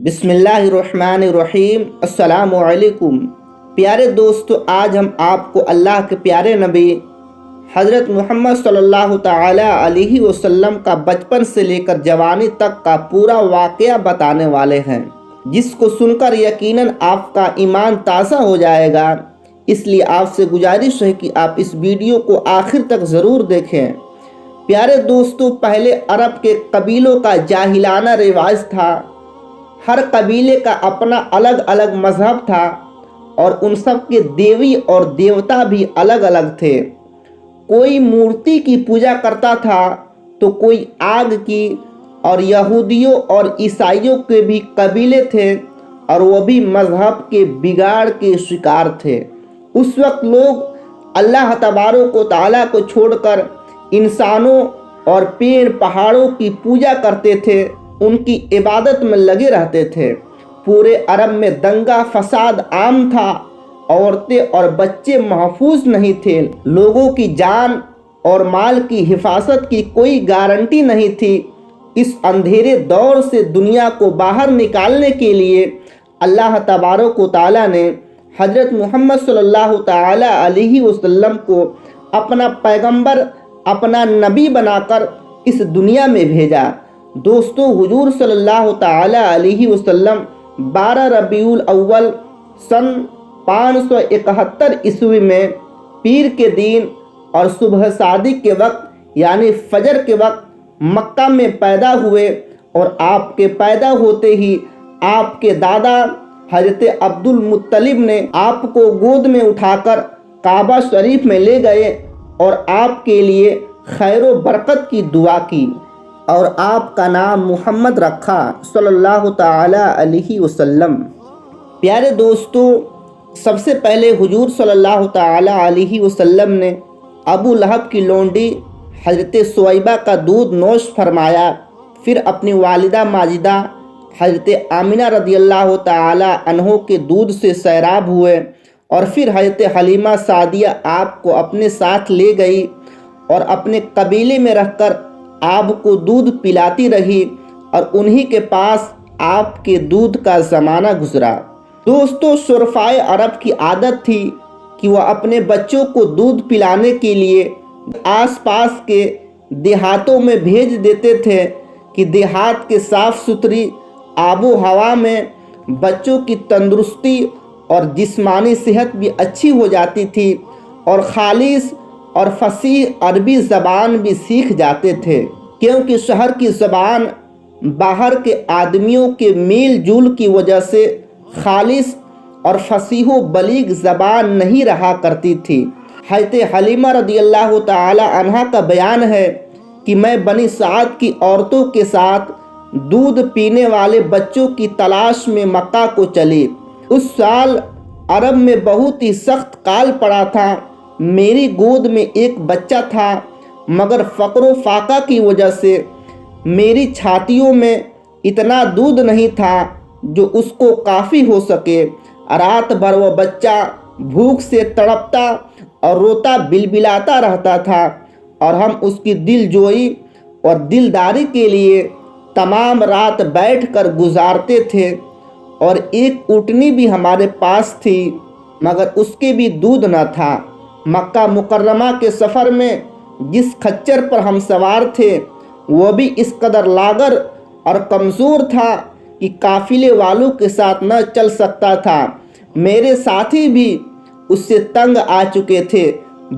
बिस्मिल्लाहिर्रहमानिर्रहीम। अस्सलामु अलैकुम। प्यारे दोस्तों, आज हम आपको अल्लाह के प्यारे नबी हज़रत मोहम्मद सल्लल्लाहु ताला अलैहि वसल्लम का बचपन से लेकर जवानी तक का पूरा वाक़या बताने वाले हैं, जिसको सुनकर यकीनन आपका ईमान ताज़ा हो जाएगा। इसलिए आपसे गुजारिश है कि आप इस वीडियो को आखिर तक ज़रूर देखें। प्यारे दोस्तों, पहले अरब के कबीलों का जाहिलाना रिवाज था। हर कबीले का अपना अलग अलग मजहब था और उन सब के देवी और देवता भी अलग अलग थे। कोई मूर्ति की पूजा करता था तो कोई आग की, और यहूदियों और ईसाइयों के भी कबीले थे और वो भी मजहब के बिगाड़ के शिकार थे। उस वक्त लोग अल्लाह तबारक व तआला को छोड़कर इंसानों और पेड़ पहाड़ों की पूजा करते थे, उनकी इबादत में लगे रहते थे। पूरे अरब में दंगा फसाद आम था। औरतें और बच्चे महफूज नहीं थे। लोगों की जान और माल की हिफाजत की कोई गारंटी नहीं थी। इस अंधेरे दौर से दुनिया को बाहर निकालने के लिए अल्लाह तबारक व तआला ने हज़रत मोहम्मद सल्लल्लाहु ताला अलैहि वसल्लम को अपना पैगंबर, अपना नबी बनाकर इस दुनिया में भेजा। दोस्तों, हुजूर सल्लल्लाहु ताला अलैहि वसल्लम 12 रबीउल अव्वल सन 571 ईस्वी में पीर के दिन और सुबह शादी के वक्त यानी फजर के वक्त मक्का में पैदा हुए, और आपके पैदा होते ही आपके दादा हज़रत अब्दुल मुत्तलिब ने आपको गोद में उठाकर काबा शरीफ में ले गए और आपके लिए खैर व बरकत की दुआ की और आपका नाम मोहम्मद रखा सल्लल्लाहु ताला अलैहि वसल्लम। प्यारे दोस्तों, सबसे पहले हुजूर सल्लल्लाहु ताला अलैहि वसल्लम ने अबू लहब की लोंडी हज़रत सुवैबा का दूध नोश फरमाया। फिर अपनी वालिदा माजिदा हज़रत आमिना रदियल्लाहु ताला अन्हो के दूध से सैराब हुए, और फिर हज़रत हलीमा सादिया आपको अपने साथ ले गई और अपने कबीले में रहकर आपको दूध पिलाती रही, और उन्हीं के पास आपके दूध का ज़माना गुजरा। दोस्तों, शुरफाए अरब की आदत थी कि वह अपने बच्चों को दूध पिलाने के लिए आसपास के देहातों में भेज देते थे कि देहात के साफ़ सुथरी आबो हवा में बच्चों की तंदुरुस्ती और जिस्मानी सेहत भी अच्छी हो जाती थी, और खालिस और फसीह अरबी ज़बान भी सीख जाते थे, क्योंकि शहर की ज़बान बाहर के आदमियों के मेल जूल की वजह से खालिस और फसीह बलीग ज़बान नहीं रहा करती थी। हज़रत हलीमा रदियल्लाहु ताला अन्हा का बयान है कि मैं बनी साद की औरतों के साथ दूध पीने वाले बच्चों की तलाश में मक्का को चली। उस साल अरब में बहुत ही सख्त काल पड़ा था। मेरी गोद में एक बच्चा था, मगर फ़क्र फाका की वजह से मेरी छातियों में इतना दूध नहीं था जो उसको काफ़ी हो सके। रात भर वह बच्चा भूख से तड़पता और रोता बिलबिलाता रहता था, और हम उसकी दिलजोई और दिलदारी के लिए तमाम रात बैठकर गुजारते थे। और एक ऊँटनी भी हमारे पास थी, मगर उसके भी दूध न था। मक्का मुकर्रमा के सफ़र में जिस खच्चर पर हम सवार थे वह भी इस कदर लागर और कमज़ोर था कि काफ़िले वालों के साथ न चल सकता था। मेरे साथी भी उससे तंग आ चुके थे।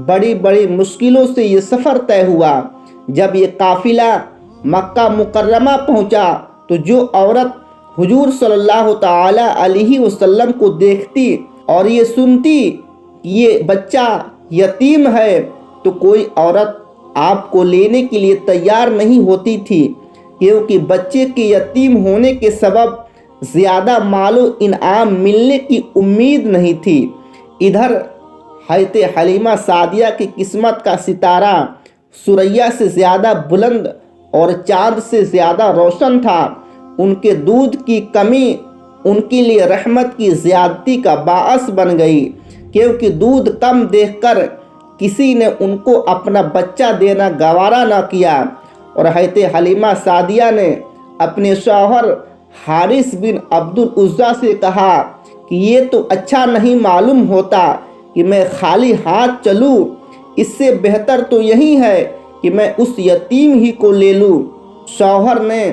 बड़ी बड़ी मुश्किलों से ये सफ़र तय हुआ। जब ये काफ़िला मक्का मुकर्रमा पहुंचा तो जो औरत हुजूर सल्लल्लाहु ताला अलैहि वसल्लम को देखती और ये सुनती कि ये बच्चा यतीम है, तो कोई औरत आपको लेने के लिए तैयार नहीं होती थी, क्योंकि बच्चे के यतीम होने के सबब ज़्यादा मालो इनाम मिलने की उम्मीद नहीं थी। इधर हज़रत हलीमा सादिया की किस्मत का सितारा सुरैया से ज़्यादा बुलंद और चाँद से ज़्यादा रोशन था। उनके दूध की कमी उनके लिए रहमत की ज़्यादती का बाअस बन गई, क्योंकि दूध कम देखकर किसी ने उनको अपना बच्चा देना गवारा न किया, और हज़रत हलीमा सादिया ने अपने शौहर हारिस बिन अब्दुल उज़्ज़ा से कहा कि ये तो अच्छा नहीं मालूम होता कि मैं खाली हाथ चलूँ, इससे बेहतर तो यही है कि मैं उस यतीम ही को ले लूँ। शौहर ने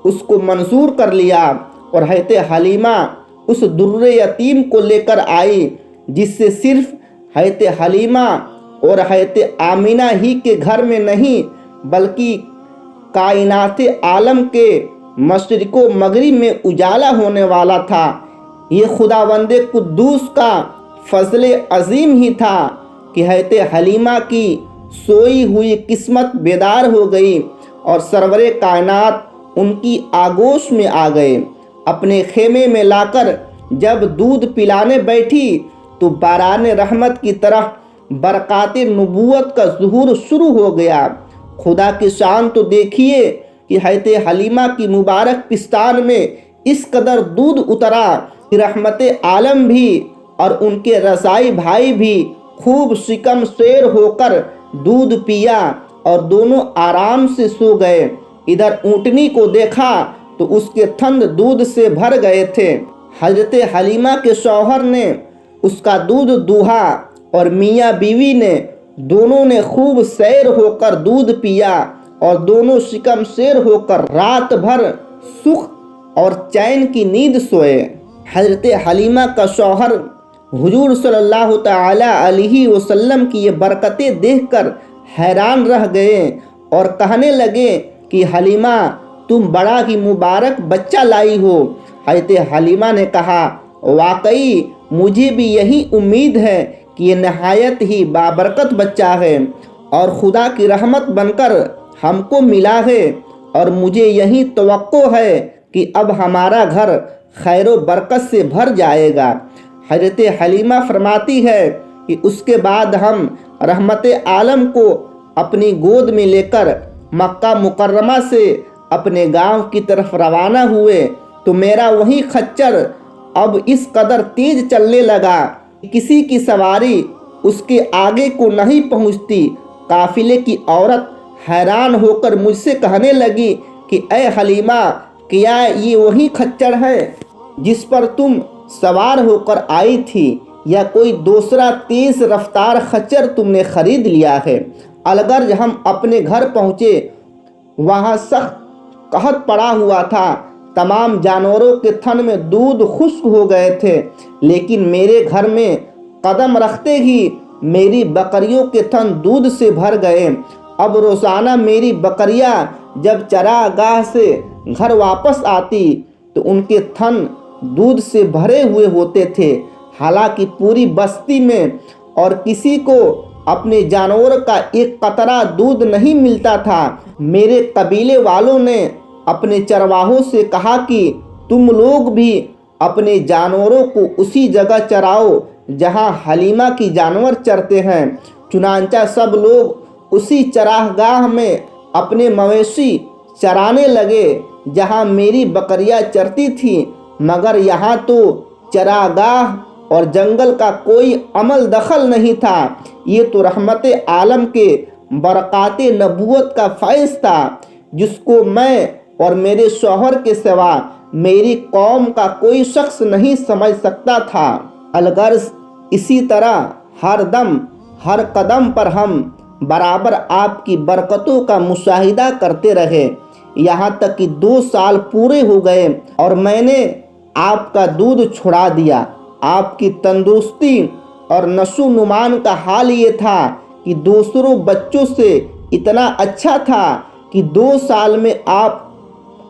उसको मंजूर कर लिया और हज़रत हलीमा उस दुर्रे यतीम को लेकर आई, जिससे सिर्फ हज़रत हलीमा और हज़रत आमिना ही के घर में नहीं बल्कि कायनात आलम के मशरिको मगरिब में उजाला होने वाला था। ये खुदावंदे कुद्दूस का फजल अजीम ही था कि हज़रत हलीमा की सोई हुई किस्मत बेदार हो गई और सरवरे कायनात उनकी आगोश में आ गए। अपने खेमे में लाकर जब दूध पिलाने बैठी तो बारान रहमत की तरह बरक़ात नबूवत का ज़ुहूर शुरू हो गया। खुदा की शान तो देखिए कि हज़रत हलीमा की मुबारक पिस्तान में इस कदर दूध उतरा कि रहमत आलम भी और उनके रज़ाई भाई भी खूब शिकम शेर होकर दूध पिया और दोनों आराम से सो गए। इधर ऊँटनी को देखा तो उसके थन दूध से भर गए थे। हज़रत हलीमा के शौहर ने उसका दूध दूहा और मियाँ बीवी ने दोनों ने खूब सैर होकर दूध पिया और दोनों शिकम शेर होकर रात भर सुख और चैन की नींद सोए। हज़रत हलीमा का शौहर हुजूर सल्लल्लाहु तआला अलैहि वसल्लम की ये बरकतें देखकर हैरान रह गए और कहने लगे कि हलीमा, तुम बड़ा ही मुबारक बच्चा लाई हो। हज़रत हलीमा ने कहा, वाकई मुझे भी यही उम्मीद है कि ये नहायत ही बाबरकत बच्चा है और खुदा की रहमत बनकर हमको मिला है और मुझे यही तवक्को है कि अब हमारा घर खैर बरकत से भर जाएगा। हज़रत हलीमा फरमाती है कि उसके बाद हम रहमत आलम को अपनी गोद में लेकर मक्का मुकर्रमा से अपने गांव की तरफ रवाना हुए तो मेरा वही खच्चर अब इस कदर तेज चलने लगा कि किसी की सवारी उसके आगे को नहीं पहुंचती। काफिले की औरत हैरान होकर मुझसे कहने लगी कि ऐ हलीमा, क्या ये वही खच्चर है जिस पर तुम सवार होकर आई थी या कोई दूसरा तेज रफ्तार खच्चर तुमने खरीद लिया है? अलगर्ज हम अपने घर पहुँचे, वहाँ सख्त कहत पड़ा हुआ था। तमाम जानवरों के थन में दूध खुश्क हो गए थे, लेकिन मेरे घर में कदम रखते ही मेरी बकरियों के थन दूध से भर गए। अब रोज़ाना मेरी बकरियां जब चरागाह से घर वापस आती तो उनके थन दूध से भरे हुए होते थे। हालांकि पूरी बस्ती में और किसी को अपने जानवर का एक कतरा दूध नहीं मिलता था। मेरे कबीले वालों ने अपने चरवाहों से कहा कि तुम लोग भी अपने जानवरों को उसी जगह चराओ जहां हलीमा की जानवर चरते हैं। चुनांचा सब लोग उसी चरागाह में अपने मवेशी चराने लगे जहां मेरी बकरियां चरती थी, मगर यहाँ तो चरागाह और जंगल का कोई अमल दखल नहीं था। ये तो रहमत आलम के बरक़ात नबूवत का फैज़ था, जिसको मैं और मेरे शौहर के सिवा मेरी कौम का कोई शख्स नहीं समझ सकता था। अलगर्ज इसी तरह हर दम हर कदम पर हम बराबर आपकी बरकतों का मुशाहिदा करते रहे, यहाँ तक कि 2 साल पूरे हो गए और मैंने आपका दूध छुड़ा दिया। आपकी तंदुरुस्ती और नशोनुमान का हाल ये था कि दूसरों बच्चों से इतना अच्छा था कि 2 साल में आप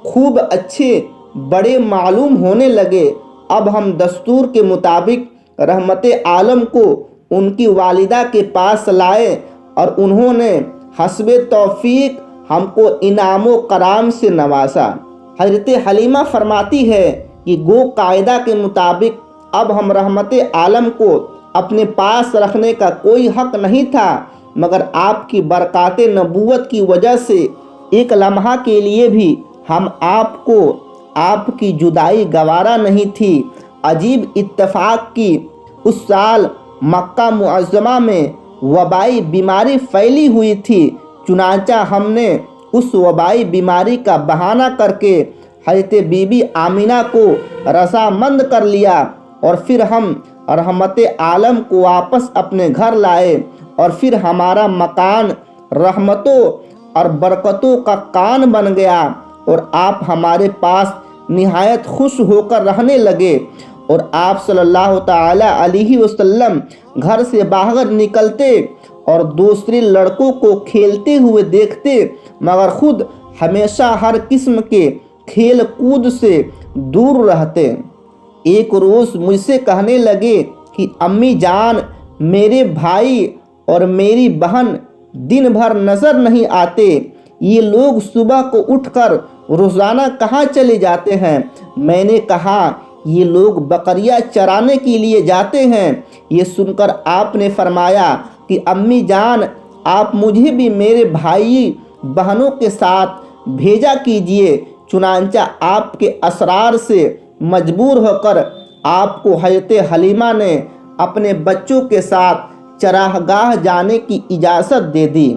खूब अच्छे बड़े मालूम होने लगे। अब हम दस्तूर के मुताबिक रहमत आलम को उनकी वालिदा के पास लाए और उन्होंने हस्बे तौफीक हमको इनामो कराम से नवाजा। हज़रत हलीमा फरमाती है कि गो कायदा के मुताबिक अब हम रहमत आलम को अपने पास रखने का कोई हक नहीं था, मगर आपकी बरक़ात नबूवत की वजह से एक लम्हा के लिए भी हम आपको आपकी जुदाई गवारा नहीं थी। अजीब इत्तेफाक की उस साल मक्का मुअज़्ज़मा में वबाई बीमारी फैली हुई थी। चुनांचा हमने उस वबाई बीमारी का बहाना करके हज़रत बीबी आमिना को रज़ामंद कर लिया और फिर हम रहमत आलम को वापस अपने घर लाए और फिर हमारा मकान रहमतों और बरकतों का कान बन गया और आप हमारे पास निहायत खुश होकर रहने लगे। और आप सल्लल्लाहु ताला अलैहि वसल्लम घर से बाहर निकलते और दूसरे लड़कों को खेलते हुए देखते, मगर खुद हमेशा हर किस्म के खेल कूद से दूर रहते। एक रोज़ मुझसे कहने लगे कि अम्मी जान, मेरे भाई और मेरी बहन दिन भर नज़र नहीं आते, ये लोग सुबह को उठकर रोज़ाना कहाँ चले जाते हैं? मैंने कहा, ये लोग बकरियां चराने के लिए जाते हैं। ये सुनकर आपने फरमाया कि अम्मी जान, आप मुझे भी मेरे भाई बहनों के साथ भेजा कीजिए। चुनांचा आपके असरार से मजबूर होकर आपको हज़रत हलीमा ने अपने बच्चों के साथ चरागाह जाने की इजाज़त दे दी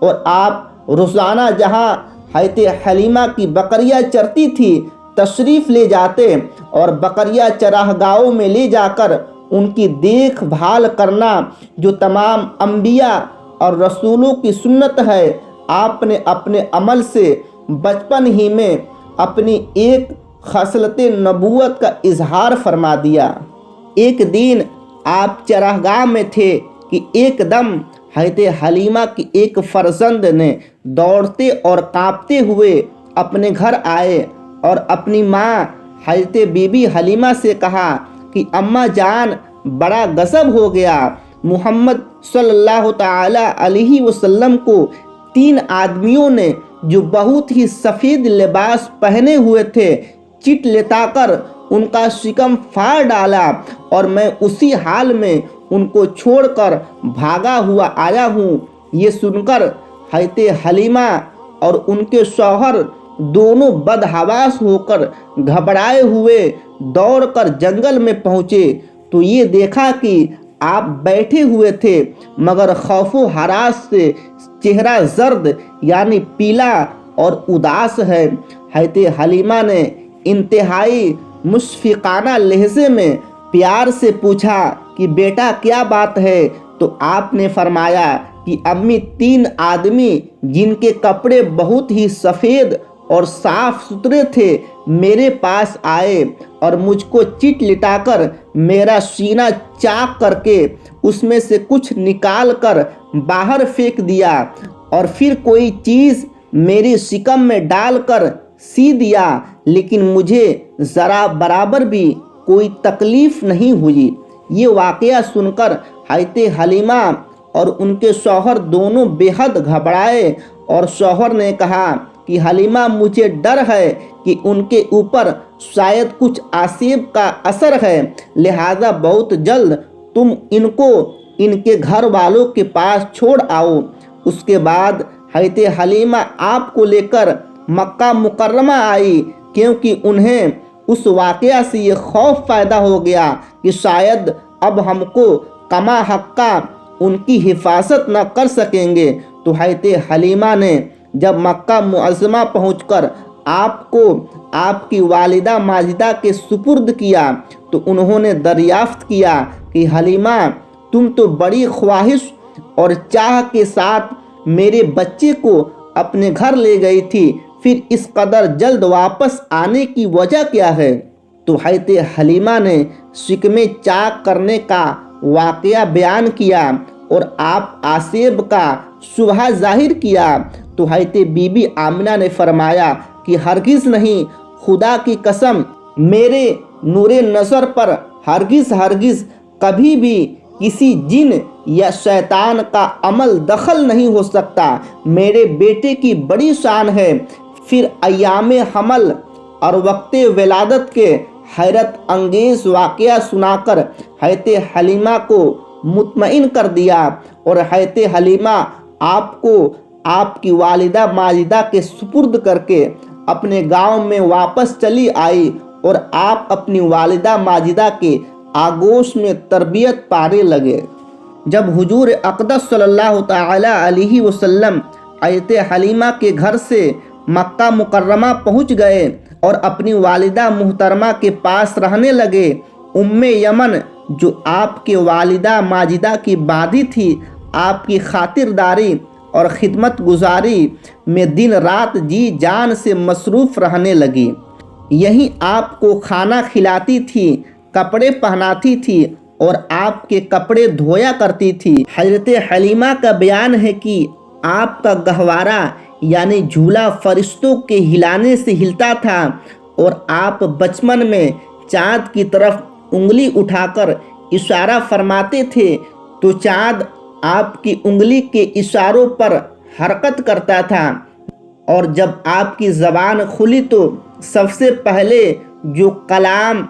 और आप रोज़ाना जहाँ हज़रत हलीमा की बकरियां चरती थी तशरीफ़ ले जाते और बकरियां चरागाहों में ले जाकर उनकी देखभाल करना जो तमाम अंबिया और रसूलों की सुन्नत है, आपने अपने अमल से बचपन ही में अपनी एक खसलत नबूवत का इजहार फरमा दिया। एक दिन आप चरागाह में थे कि एकदम हज़रत हलीमा की एक फर्जंद ने दौड़ते और कांपते हुए अपने घर आए और अपनी माँ हज़रत बीबी हलीमा से कहा कि अम्मा जान, बड़ा गज़ब हो गया। मुहम्मद सल्लल्लाहु ताला अलैहि वसल्लम को 3 आदमियों ने जो बहुत ही सफ़ेद लिबास पहने हुए थे चिट लेताकर उनका शिकम फाड़ डाला और मैं उसी हाल में उनको छोड़कर भागा हुआ आया हूँ। ये सुनकर हज़रत हलीमा और उनके शौहर दोनों बदहवास होकर घबराए हुए दौड़कर जंगल में पहुँचे तो ये देखा कि आप बैठे हुए थे, मगर खौफो हरास से चेहरा जर्द यानी पीला और उदास है। हज़रत हलीमा ने इंतहाई मुशफ़िक़ाना लहज़े में प्यार से पूछा कि बेटा क्या बात है? तो आपने फरमाया कि अम्मी, 3 आदमी जिनके कपड़े बहुत ही सफ़ेद और साफ सुथरे थे मेरे पास आए और मुझको चिट लिटाकर मेरा सीना चाक करके उसमें से कुछ निकाल कर बाहर फेंक दिया और फिर कोई चीज़ मेरी शिकम में डालकर सी दिया, लेकिन मुझे ज़रा बराबर भी कोई तकलीफ़ नहीं हुई। ये वाक़या सुनकर हज़रत हलीमा और उनके शौहर दोनों बेहद घबराए और शौहर ने कहा कि हलीमा, मुझे डर है कि उनके ऊपर शायद कुछ आसिब का असर है, लिहाजा बहुत जल्द तुम इनको इनके घर वालों के पास छोड़ आओ। उसके बाद हज़रत हलीमा आपको लेकर मक्का मुकर्रमा आई, क्योंकि उन्हें उस वाक़या से ये खौफ पैदा हो गया कि शायद अब हमको कमा हक्का उनकी हिफाजत न कर सकेंगे। तो हज़रत हलीमा ने जब मक्का मुअज़्ज़मा पहुंचकर आपको आपकी वालिदा माजिदा के सुपुर्द किया तो उन्होंने दरियाफ्त किया कि हलीमा, तुम तो बड़ी ख्वाहिश और चाह के साथ मेरे बच्चे को अपने घर ले गई थी, फिर इस कदर जल्द वापस आने की वजह क्या है? तो हज़रत हलीमा ने शिकमे चाक करने का वाक़या बयान किया और आप आसेब का शुबहा ज़ाहिर किया। तो हज़रत बीबी आमिना ने फरमाया कि हरगिज़ नहीं, खुदा की कसम, मेरे नूरे नज़र पर हरगिज़ कभी भी किसी जिन या शैतान का अमल दखल नहीं हो सकता। मेरे बेटे की बड़ी शान है। फिर अय्याम हमल और वक्त विलादत के हैरत अंगेज़ वाक़या सुनाकर हज़रत हलीमा को मुतमईन कर दिया और हज़रत हलीमा आपको आपकी वालिदा माजिदा के सुपुर्द करके अपने गांव में वापस चली आई और आप अपनी वालिदा माजिदा के आगोश में तरबियत पाने लगे। जब हुजूर अक़दस सल्लल्लाहु ताला अलैहि वसल्लम हज़रत हलीमा के घर से मक्का मुकर्रमा पहुंच गए, اور اپنی والدہ محترمہ کے پاس رہنے لگے۔ ام یمن جو آپ کے والدہ ماجدہ کی بادی تھی، آپ کی خاطرداری اور خدمت گزاری میں دن رات جی جان سے مصروف رہنے لگی۔ یہیں آپ کو کھانا کھلاتی تھی، کپڑے پہناتی تھی اور آپ کے کپڑے دھویا کرتی تھی۔ حضرت حلیمہ کا بیان ہے کہ آپ کا گہوارہ یعنی جھولا فرشتوں کے ہلانے سے ہلتا تھا، اور آپ بچپن میں چاند کی طرف انگلی اٹھا کر اشارہ فرماتے تھے تو چاند آپ کی انگلی کے اشاروں پر حرکت کرتا تھا، اور جب آپ کی زبان کھلی تو سب سے پہلے جو کلام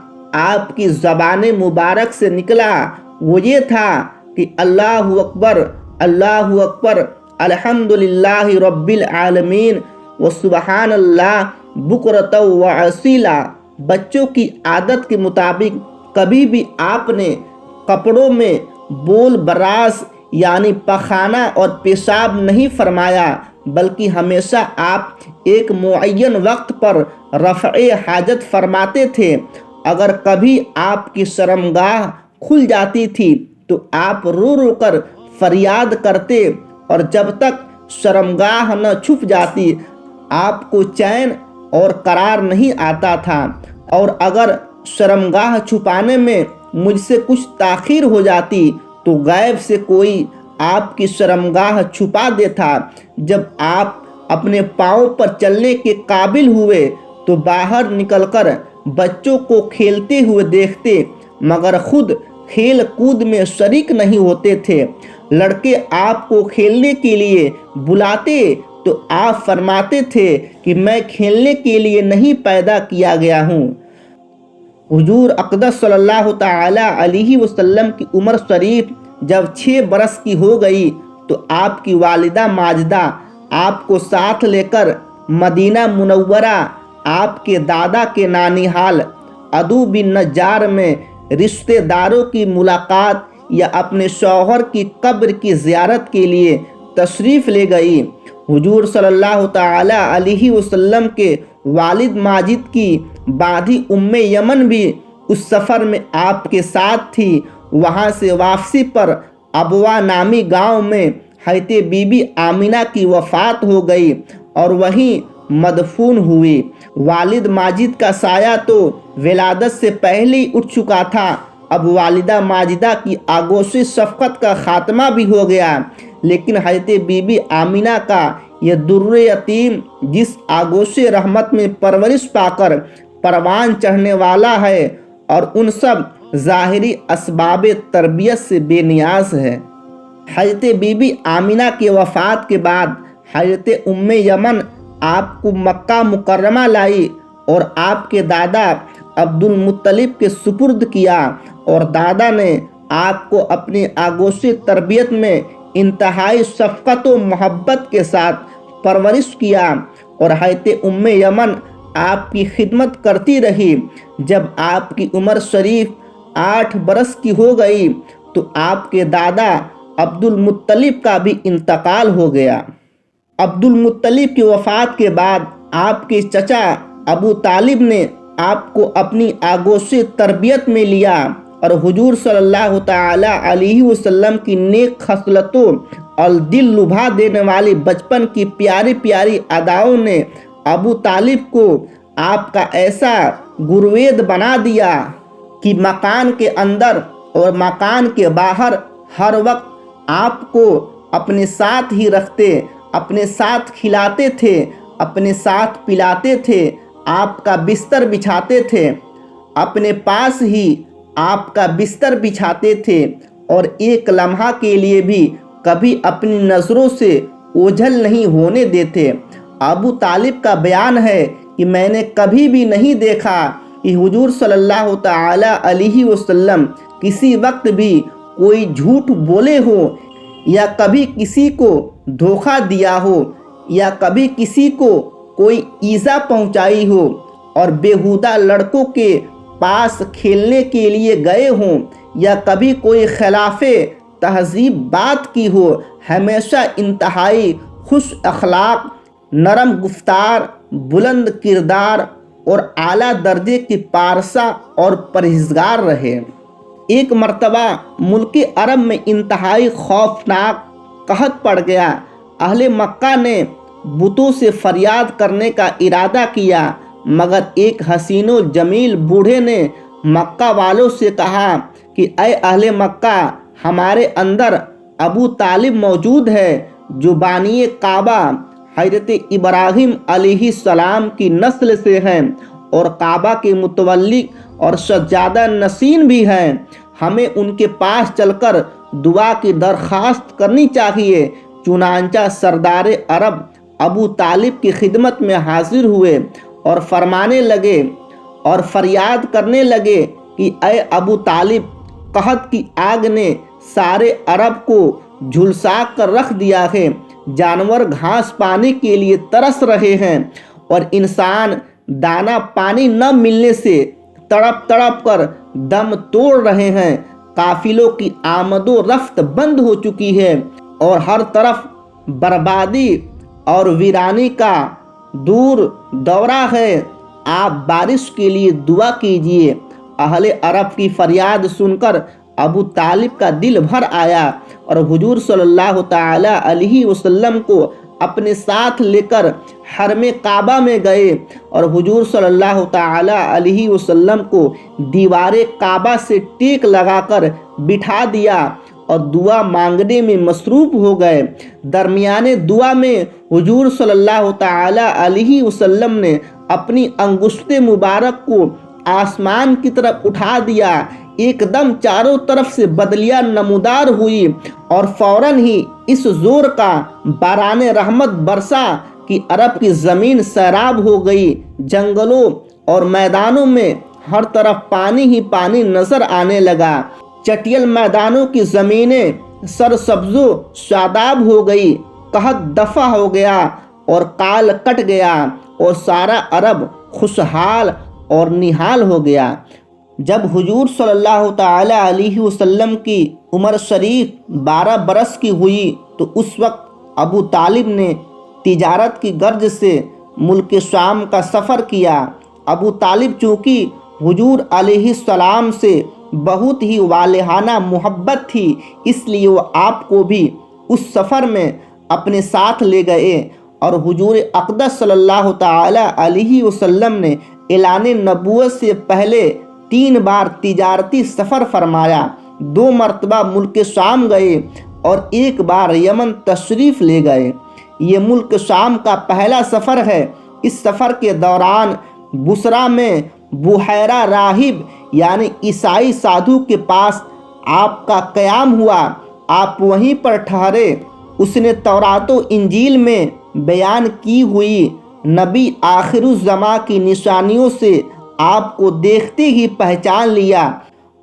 آپ کی زبان مبارک سے نکلا وہ یہ تھا کہ اللہ اکبر، اللہ اکبر، الحمدللہ رب العالمین وسبحان اللہ بکرۃ و اصیلا۔ بچوں کی عادت کے مطابق کبھی بھی آپ نے کپڑوں میں بول براز یعنی پخانہ اور پیشاب نہیں فرمایا، بلکہ ہمیشہ آپ ایک معین وقت پر رفع حاجت فرماتے تھے۔ اگر کبھی آپ کی شرمگاہ کھل جاتی تھی تو آپ رو رو کر فریاد کرتے، اور جب تک شرمگاہ نہ چھپ جاتی آپ کو چین اور قرار نہیں آتا تھا، اور اگر شرمگاہ چھپانے میں مجھ سے کچھ تاخیر ہو جاتی تو غیب سے کوئی آپ کی شرمگاہ چھپا دیتا۔ جب آپ اپنے پاؤں پر چلنے کے قابل ہوئے تو باہر نکل کر بچوں کو کھیلتے ہوئے دیکھتے، مگر خود کھیل کود میں شریک نہیں ہوتے تھے۔ لڑکے آپ کو کھیلنے کے لیے بلاتے تو آپ فرماتے تھے کہ میں کھیلنے کے لیے نہیں پیدا کیا گیا ہوں۔ حضور اقدس صلی اللہ تعالی علیہ وسلم کی عمر شریف جب 6 برس کی ہو گئی تو آپ کی والدہ ماجدہ آپ کو ساتھ لے کر مدینہ منورہ آپ کے دادا کے نانیحال عدو بن نجار میں رشتہ داروں کی ملاقات یا اپنے شوہر کی قبر کی زیارت کے لیے تشریف لے گئی۔ حضور صلی اللہ تعالی علیہ وسلم کے والد ماجد کی بادی ام یمن بھی اس سفر میں آپ کے ساتھ تھی۔ وہاں سے واپسی پر ابوا نامی گاؤں میں حضرت بی بی آمینہ کی وفات ہو گئی اور وہیں مدفون ہوئی۔ والد ماجد کا سایہ تو ولادت سے پہلے ہی اٹھ چکا تھا، اب والدہ ماجدہ کی آغوش شفقت کا خاتمہ بھی ہو گیا، لیکن حضرت بی بی آمینہ کا یہ در یتیم جس آغوش رحمت میں پرورش پا کر پروان چڑھنے والا ہے اور ان سب ظاہری اسباب تربیت سے بے نیاز ہے۔ حضرت بی بی آمینہ کے وفات کے بعد حضرت ام یمن آپ کو مکہ مکرمہ لائی اور آپ کے دادا عبد المطلب کے سپرد کیا، اور دادا نے آپ کو اپنی آغوش تربیت میں انتہائی شفقت و محبت کے ساتھ پرورش کیا، اور حضرت ام یمن آپ کی خدمت کرتی رہی۔ جب آپ کی عمر شریف 8 برس کی ہو گئی تو آپ کے دادا عبد المطلب کا بھی انتقال ہو گیا۔ عبد المطلب کی وفات کے بعد آپ کے چچا ابو طالب نے آپ کو اپنی آغوش تربیت میں لیا، اور حضور صلی اللہ تعالی علیہ وسلم کی نیک خصلتوں اور دل لبھا دینے والی بچپن کی پیاری پیاری اداؤں نے ابو طالب کو آپ کا ایسا گروید بنا دیا کہ مکان کے اندر اور مکان کے باہر ہر وقت آپ کو اپنے ساتھ ہی رکھتے، اپنے ساتھ کھلاتے تھے، اپنے ساتھ پلاتے تھے، آپ کا بستر بچھاتے تھے، اپنے پاس ہی آپ کا بستر بچھاتے تھے، اور ایک لمحہ کے لیے بھی کبھی اپنی نظروں سے اوجھل نہیں ہونے دیتے۔ ابو طالب کا بیان ہے کہ میں نے کبھی بھی نہیں دیکھا کہ حضور صلی اللہ تعالی علیہ وسلم کسی وقت بھی کوئی جھوٹ بولے ہو، یا کبھی کسی کو دھوکہ دیا ہو، یا کبھی کسی کو کوئی ایذا پہنچائی ہو، اور بیہودہ لڑکوں کے پاس کھیلنے کے لیے گئے ہوں، یا کبھی کوئی خلاف تہذیب بات کی ہو۔ ہمیشہ انتہائی خوش اخلاق، نرم گفتار، بلند کردار اور اعلیٰ درجے کی پارسا اور پرہیزگار رہے۔ ایک مرتبہ ملک عرب میں انتہائی خوفناک قحط پڑ گیا۔ اہل مکہ نے بتوں سے فریاد کرنے کا ارادہ کیا، مگر ایک حسین و جمیل بوڑھے نے مکہ والوں سے کہا کہ اے اہل مکہ، ہمارے اندر ابو طالب موجود ہے جو بانی کعبہ حضرت ابراہیم علیہ السلام کی نسل سے ہیں اور کعبہ کے متولی اور سجادہ نشین بھی ہیں۔ ہمیں ان کے پاس چل کر دعا کی درخواست کرنی چاہیے۔ چنانچہ سردار عرب ابو طالب کی خدمت میں حاضر ہوئے اور فرمانے لگے اور فریاد کرنے لگے کہ اے ابو طالب، قحط کی آگ نے سارے عرب کو جھلسا کر رکھ دیا ہے۔ جانور گھاس پانے کے لیے ترس رہے ہیں اور انسان دانا پانی نہ ملنے سے تڑپ تڑپ کر دم توڑ رہے ہیں۔ قافلوں کی آمد و رفت بند ہو چکی ہے اور ہر طرف بربادی اور ویرانی کا دور دورہ ہے۔ آپ بارش کے لیے دعا کیجیے۔ اہل عرب کی فریاد سن کر ابو طالب کا دل بھر آیا اور حضور صلی اللہ تعالی علیہ وسلم کو اپنے ساتھ لے کر حرم کعبہ میں گئے اور حضور صلی اللہ تعالی علیہ وسلم کو دیوار کعبہ سے ٹیک لگا کر بٹھا دیا اور دعا مانگنے میں مصروف ہو گئے۔ درمیان دعا میں حضور صلی اللہ تعالی علیہ وسلم نے اپنی انگشت مبارک کو آسمان کی طرف اٹھا دیا۔ ایک دم چاروں طرف سے بدلیاں نمودار ہوئی اور فوراً ہی اس زور کا باران رحمت برسا کہ عرب کی زمین سیراب ہو گئی۔ جنگلوں اور میدانوں میں ہر طرف پانی ہی پانی نظر آنے لگا۔ چٹیل میدانوں کی زمینیں سرسبز و شاداب ہو گئی۔ قحط دفع ہو گیا اور کال کٹ گیا اور سارا عرب خوشحال اور نہال ہو گیا۔ جب حضور صلی اللہ تعالی علیہ وسلم کی عمر شریف 12 برس کی ہوئی تو اس وقت ابو طالب نے تجارت کی غرض سے ملک شام کا سفر کیا۔ ابو طالب چونکہ حضور علیہ السلام سے بہت ہی والہانہ محبت تھی، اس لیے وہ آپ کو بھی اس سفر میں اپنے ساتھ لے گئے اور حضور اقدس صلی اللہ تعالی علیہ وسلم نے اعلان نبوت سے پہلے 3 بار تجارتی سفر فرمایا۔ 2 مرتبہ ملک شام گئے اور 1 بار یمن تشریف لے گئے۔ یہ ملک شام کا پہلا سفر ہے۔ اس سفر کے دوران بصرہ میں بحیرہ راہب یعنی عیسائی سادھو کے پاس آپ کا قیام ہوا۔ آپ وہیں پر ٹھہرے۔ اس نے تورات و انجیل میں بیان کی ہوئی نبی آخر الزماں کی نشانیوں سے آپ کو دیکھتے ہی پہچان لیا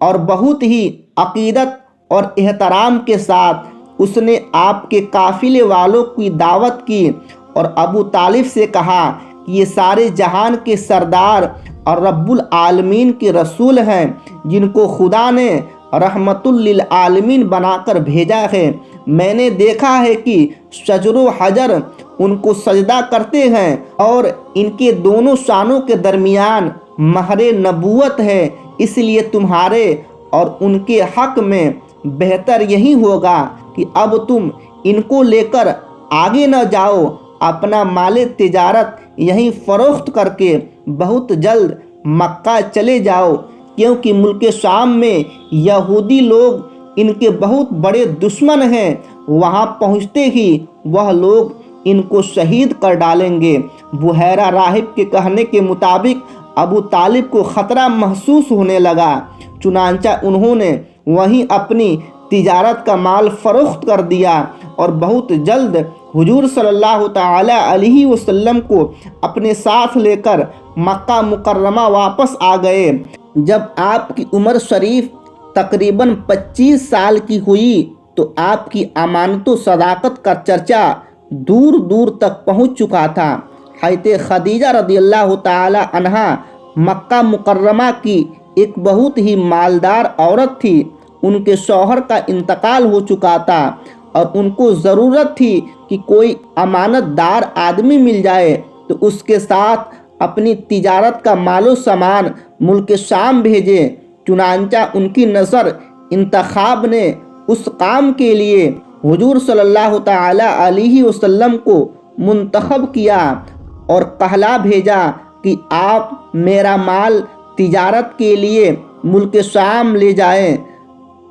اور بہت ہی عقیدت اور احترام کے ساتھ اس نے آپ کے قافلے والوں کی دعوت کی اور ابو طالب سے کہا کہ یہ سارے جہان کے سردار اور رب العالمین کے رسول ہیں جن کو خدا نے رحمت للعالمین بنا کر بھیجا ہے۔ میں نے دیکھا ہے کہ شجر و حجر ان کو سجدہ کرتے ہیں اور ان کے دونوں شانوں کے درمیان مہر نبوت ہے، اس لیے تمہارے اور ان کے حق میں بہتر یہی ہوگا کہ اب تم ان کو لے کر آگے نہ جاؤ، اپنا مال تجارت یہیں فروخت کر کے بہت جلد مکہ چلے جاؤ، کیونکہ ملک شام میں یہودی لوگ ان کے بہت بڑے دشمن ہیں۔ وہاں پہنچتے ہی وہ لوگ ان کو شہید کر ڈالیں گے۔ بحیرہ راہب کے کہنے کے مطابق ابو طالب کو خطرہ محسوس ہونے لگا، چنانچہ انہوں نے وہیں اپنی تجارت کا مال فروخت کر دیا اور بہت جلد حضور صلی اللہ تعالی علیہ وسلم کو اپنے ساتھ لے کر مکہ مکرمہ واپس آ گئے۔ جب آپ کی عمر شریف تقریباً 25 سال کی ہوئی تو آپ کی امانت و صداقت کا چرچا دور دور تک پہنچ چکا تھا۔ حضرت خدیجہ رضی اللہ تعالی عنہا مکہ مکرمہ کی ایک بہت ہی مالدار عورت تھی۔ ان کے شوہر کا انتقال ہو چکا تھا اور ان کو ضرورت تھی کہ کوئی امانت دار آدمی مل جائے تو اس کے ساتھ اپنی تجارت کا مال و سامان ملک شام بھیجے۔ چنانچہ ان کی نظر انتخاب نے اس کام کے لیے حضور صلی اللہ تعالی علیہ وسلم کو منتخب کیا اور کہلا بھیجا کہ آپ میرا مال تجارت کے لیے ملک شام لے جائیں،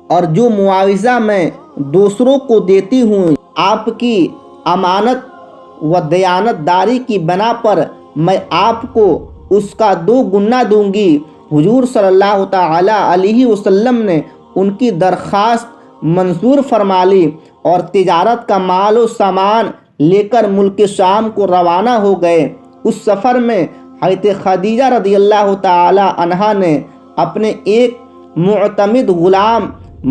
اور جو معاوضہ میں دوسروں کو دیتی ہوں آپ کی امانت و دیانت داری کی بنا پر میں آپ کو اس کا 2 گنا دوں گی۔ حضور صلی اللہ تعالی علیہ وسلم نے ان کی درخواست منظور فرما لی اور تجارت کا مال و سامان لے کر ملک شام کو روانہ ہو گئے۔ اس سفر میں حضرت خدیجہ رضی اللہ تعالی عنہا نے اپنے ایک معتمد غلام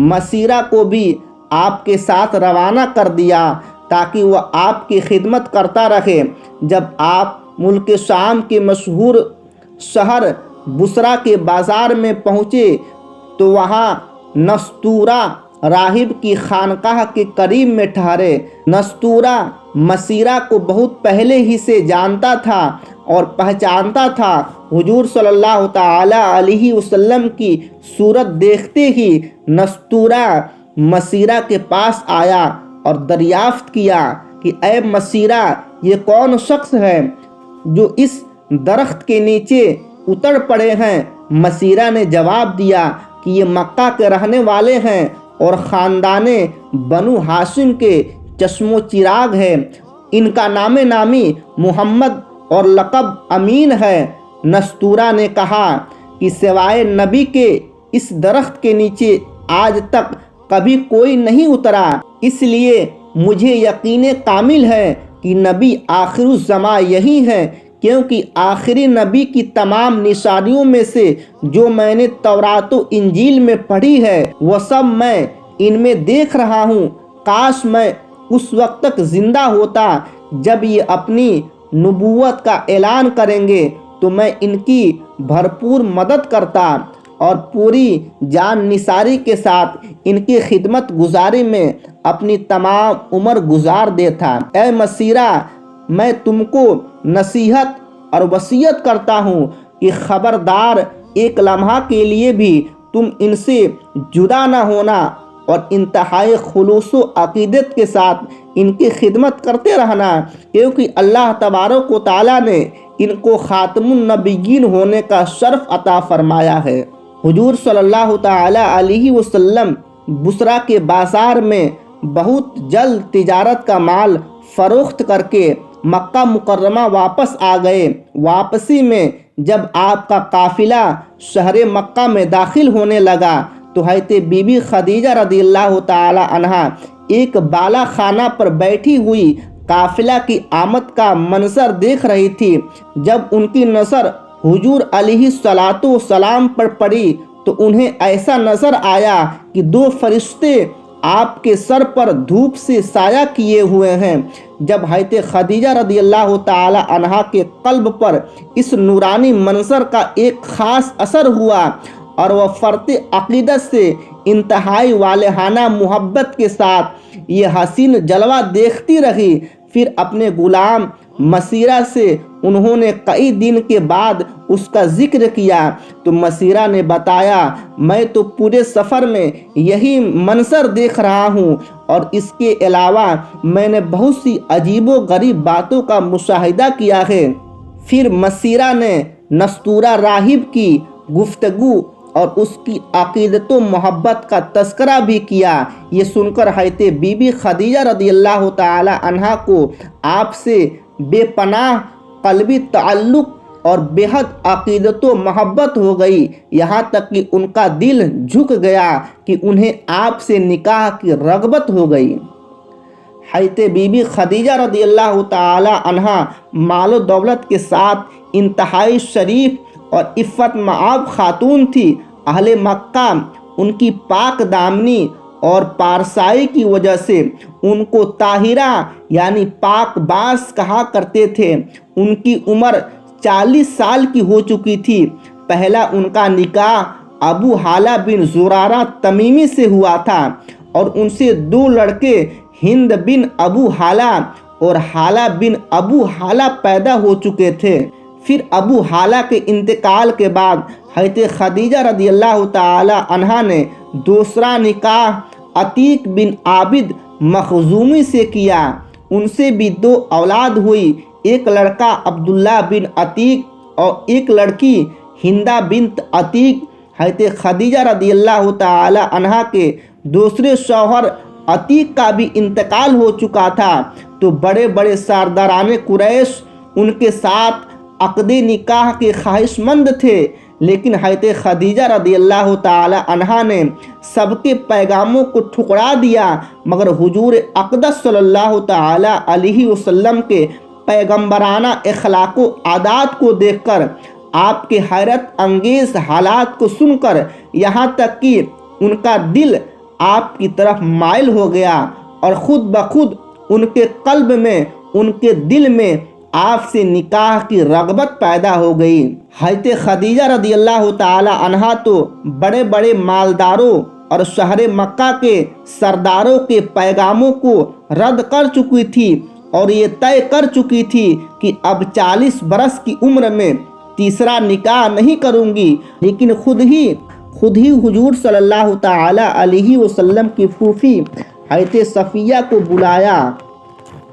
مسیرہ کو بھی آپ کے ساتھ روانہ کر دیا تاکہ وہ آپ کی خدمت کرتا رہے۔ جب آپ ملک شام کے مشہور شہر بصرہ کے بازار میں پہنچے تو وہاں نستورہ راہب کی خانقاہ کے قریب میں ٹھہرے۔ نستورہ مسیرہ کو بہت پہلے ہی سے جانتا تھا اور پہچانتا تھا۔ حضور صلی اللہ تعالی علیہ وسلم کی صورت دیکھتے ہی نستورہ مسیرہ کے پاس آیا اور دریافت کیا کہ اے مسیرہ، یہ کون شخص ہے جو اس درخت کے نیچے اتر پڑے ہیں؟ مسیرہ نے جواب دیا کہ یہ مکہ کے رہنے والے ہیں اور خاندان بنو ہاشم کے چشم و چراغ ہے۔ ان کا نام نامی محمد اور لقب امین ہے۔ نستورہ نے کہا کہ سوائے نبی کے اس درخت کے نیچے آج تک کبھی کوئی نہیں اترا، اس لیے مجھے یقین کامل ہے کہ نبی آخر الزماں یہی ہے، کیونکہ آخری نبی کی تمام نشانیوں میں سے جو میں نے تورات و انجیل میں پڑھی ہے وہ سب میں ان میں دیکھ رہا ہوں۔ کاش میں اس وقت تک زندہ ہوتا جب یہ اپنی نبوت کا اعلان کریں گے تو میں ان کی بھرپور مدد کرتا اور پوری جان نثاری کے ساتھ ان کی خدمت گزاری میں اپنی تمام عمر گزار دیتا۔ اے مسیرہ، میں تم کو نصیحت اور وصیت کرتا ہوں کہ خبردار ایک لمحہ کے لیے بھی تم ان سے جدا نہ ہونا اور انتہائی خلوص و عقیدت کے ساتھ ان کی خدمت کرتے رہنا، کیونکہ اللہ تبارک و تعالیٰ نے ان کو خاتم النبیین ہونے کا شرف عطا فرمایا ہے۔ حضور صلی اللہ تعالی علیہ وسلم بصرہ کے بازار میں بہت جلد تجارت کا مال فروخت کر کے مکہ مکرمہ واپس آ گئے۔ واپسی میں جب آپ کا قافلہ شہر مکہ میں داخل ہونے لگا تو حضرت بی بی خدیجہ رضی اللہ تعالی عنہا ایک بالا خانہ پر بیٹھی ہوئی قافلہ کی آمد کا منظر دیکھ رہی تھی۔ جب ان کی نظر حضور علیہ الصلاۃ والسلام پر پڑی تو انہیں ایسا نظر آیا کہ 2 فرشتے آپ کے سر پر دھوپ سے سایہ کیے ہوئے ہیں۔ جب حضرت خدیجہ رضی اللہ تعالی عنہا کے قلب پر اس نورانی منظر کا ایک خاص اثر ہوا اور وہ فرط عقیدت سے انتہائی والہانہ محبت کے ساتھ یہ حسین جلوہ دیکھتی رہی، پھر اپنے غلام مسیرہ سے انہوں نے کئی دن کے بعد اس کا ذکر کیا تو مسیرہ نے بتایا، میں تو پورے سفر میں یہی منظر دیکھ رہا ہوں اور اس کے علاوہ میں نے بہت سی عجیب و غریب باتوں کا مشاہدہ کیا ہے۔ پھر مسیرہ نے نستورہ راہب کی گفتگو اور اس کی عقیدت و محبت کا تذکرہ بھی کیا۔ یہ سن کر حضرت بی بی خدیجہ رضی اللہ تعالی عنہا کو آپ سے بے پناہ قلبی تعلق اور بے حد عقیدت و محبت ہو گئی، یہاں تک کہ ان کا دل جھک گیا کہ انہیں آپ سے نکاح کی رغبت ہو گئی۔ حضرت بی بی خدیجہ رضی اللہ تعالی عنہا مال و دولت کے ساتھ انتہائی شریف اور عفت مآب خاتون تھی۔ اہل مکہ ان کی پاک دامنی اور پارسائی کی وجہ سے ان کو طاہرہ یعنی پاک باز کہا کرتے تھے۔ ان کی عمر 40 سال کی ہو چکی تھی۔ پہلا ان کا نکاح ابو حالہ بن زرارہ تمیمی سے ہوا تھا اور ان سے 2 لڑکے ہند بن ابو حالہ اور حالہ بن ابو حالہ پیدا ہو چکے تھے۔ फिर अबू हाला के इंतकाल के बाद हज़रत खदीजा रदी अल्लाह ताला अन्हा ने दूसरा निकाह अतीक बिन आबिद मखजूमी से किया। उनसे भी 2 औलाद हुई, एक लड़का अब्दुल्ला बिन अतीक और एक लड़की हिंदा बिन्त अतीक। हज़रत खदीजा रदी अल्लाह ताला अन्हा के दूसरे शौहर अतीक का भी इंतकाल हो चुका था, तो बड़े बड़े सरदारान कुरैश उनके साथ अक़दे निकाह के ख्वाहिशमंद थे। लेकिन हज़रत खदीजा रदी अल्लाह ताला अन्हा ने सबके पैगामों को ठुकरा दिया, मगर हुजूर अक़दस सल्लल्लाहु ताला अलैहि वसल्लम के पैगम्बराना अखलाक़ व आदात को देखकर, आपके हैरत अंगेज़ हालात को सुनकर, यहाँ तक कि उनका दिल आपकी तरफ माइल हो गया और ख़ुद ब खुद उनके क़ल्ब में, उनके दिल में आपसे निकाह की रग़बत पैदा हो गई। हज़रत खदीजा रदी अल्लाह ताला अन्हा तो बड़े बड़े मालदारों और शहर मक्का के सरदारों के पैगामों को रद्द कर चुकी थी और ये तय कर चुकी थी कि अब 40 बरस की उम्र में तीसरा निकाह नहीं करूँगी। लेकिन खुद ही हुजूर सल्लल्लाहु ताला अलैहि वसल्लम की फूफी हज़रत सफ़िया को बुलाया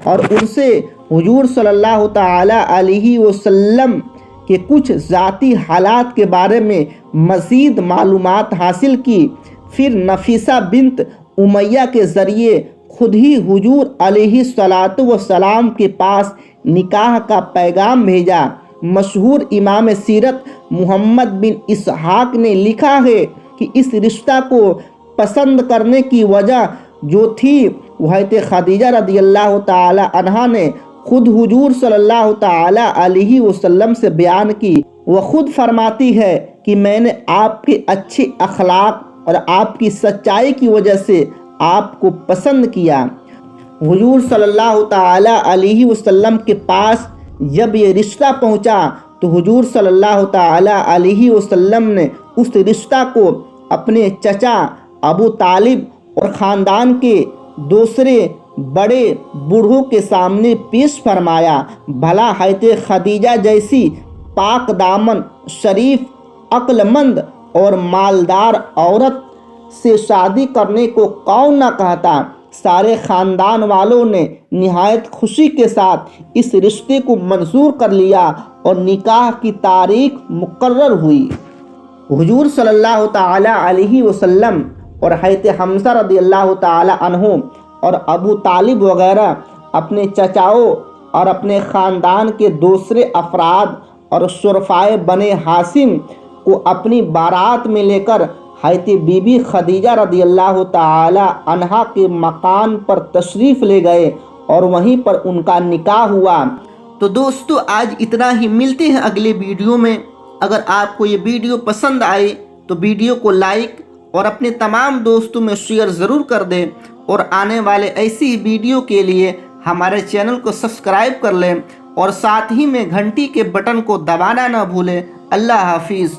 और उनसे हुजूर सल्लल्लाहु ताला अलैहि वसल्लम के कुछ ज़ाती हालात के बारे में मज़ीद मालूमात हासिल की। फिर नफीसा बिन्त उमैया के ज़रिए खुद ही हुजूर अलैहिस्सलातु वस्सलाम के पास निकाह का पैगाम भेजा। मशहूर इमाम सीरत मुहम्मद बिन इसहाक ने लिखा है कि इस रिश्ता को पसंद करने की वजह जो थी वह हज़रत खदीजा रदी अल्लाह ताला अन्हा ने खुद हुजूर सल्लल्लाहु ताला अलैहि वसल्लम से बयान की। वह खुद फरमाती है कि मैंने आपके अच्छे अखलाक और आपकी सच्चाई की वजह से आपको पसंद किया। हुजूर सल्लल्लाहु ताला अलैहि वसल्लम के पास जब ये रिश्ता पहुंचा तो हुजूर सल्लल्लाहु ताला अलैहि वसल्लम ने उस रिश्ता को अपने चचा अबू तालिब और ख़ानदान के दूसरे बड़े बूढ़ों के सामने पेश फरमाया। भला हज़रत खदीजा जैसी पाक दामन, शरीफ, अक्लमंद और मालदार औरत से शादी करने को कौन न कहता। सारे ख़ानदान वालों ने निहायत खुशी के साथ इस रिश्ते को मंजूर कर लिया और निकाह की तारीख मुकर्रर हुई। हुजूर सल्लल्लाहु ताला अलैहि वसल्लम और हज़रत हमज़ा रदी अल्लाह ताला अन्हु और अबू तालिब वगैरह अपने चचाओं और अपने ख़ानदान के दूसरे अफराद और शुरफाए बने हासिम को अपनी बारात में लेकर हज़रत बीबी खदीजा रदी अल्लाह ताला अन्हा के मकान पर तशरीफ़ ले गए और वहीं पर उनका निकाह हुआ। तो दोस्तों आज इतना ही, मिलते हैं अगले वीडियो में। अगर आपको ये वीडियो पसंद आए तो वीडियो को लाइक और अपने तमाम दोस्तों में शेयर ज़रूर कर दें और आने वाले ऐसी वीडियो के लिए हमारे चैनल को सब्सक्राइब कर लें और साथ ही में घंटी के बटन को दबाना ना भूलें। अल्लाह हाफिज़।